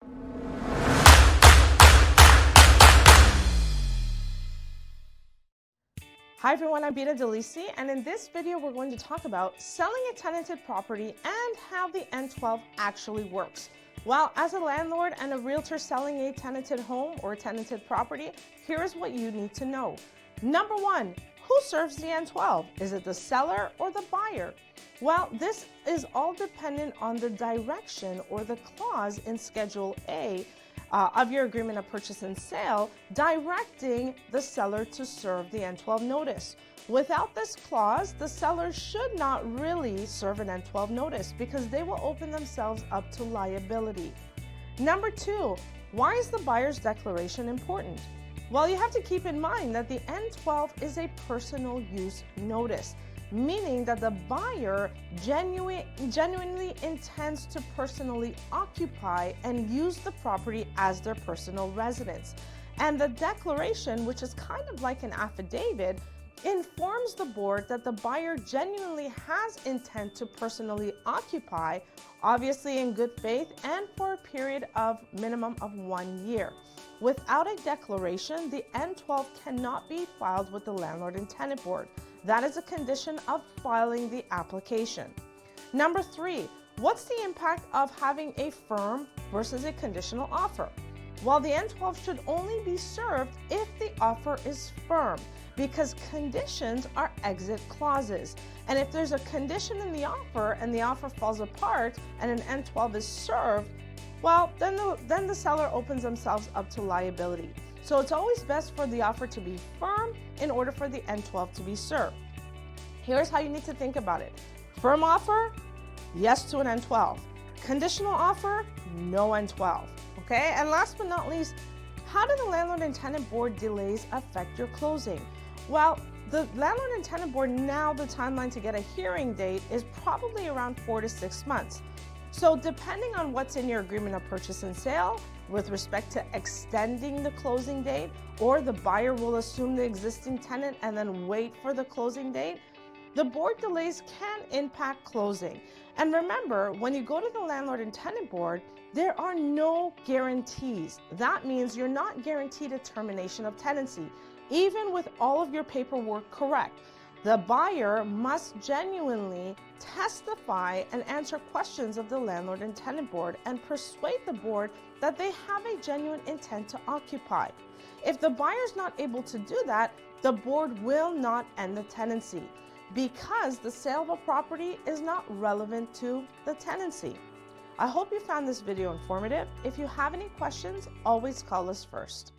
Hi everyone, I'm Beta Delisi, and in this video we're going to talk about selling a tenanted property and how the N12 actually works. Well, as a landlord and a realtor selling a tenanted home or a tenanted property, here is what you need to know. Number one, who serves the N12? Is it the seller or the buyer? Well, this is all dependent on the direction or the clause in Schedule A of your agreement of purchase and sale, directing the seller to serve the N12 notice. Without this clause, the seller should not really serve an N12 notice because they will open themselves up to liability. Number two, why is the buyer's declaration important? Well, you have to keep in mind that the N12 is a personal use notice, meaning that the buyer genuinely intends to personally occupy and use the property as their personal residence. And the declaration, which is kind of like an affidavit, informs the board that the buyer genuinely has intent to personally occupy, obviously in good faith and for a period of minimum of 1 year. Without a declaration, the N12 cannot be filed with the Landlord and Tenant Board. That is a condition of filing the application. Number three, what's the impact of having a firm versus a conditional offer? Well, the N12 should only be served if the offer is firm, because conditions are exit clauses. And if there's a condition in the offer and the offer falls apart and an N12 is served, well, then the seller opens themselves up to liability. So it's always best for the offer to be firm in order for the N12 to be served. Here's how you need to think about it. Firm offer, yes to an N12. Conditional offer, no N12. Okay, and last but not least, how do the Landlord and Tenant Board delays affect your closing? Well, the Landlord and Tenant Board, now the timeline to get a hearing date is probably around 4 to 6 months. So depending on what's in your agreement of purchase and sale with respect to extending the closing date, or the buyer will assume the existing tenant and then wait for the closing date, the board delays can impact closing. And remember, when you go to the Landlord and Tenant Board, there are no guarantees. That means you're not guaranteed a termination of tenancy, even with all of your paperwork correct. The buyer must genuinely testify and answer questions of the Landlord and Tenant Board and persuade the board that they have a genuine intent to occupy. If the buyer is not able to do that, the board will not end the tenancy because the sale of a property is not relevant to the tenancy. I hope you found this video informative. If you have any questions, always call us first.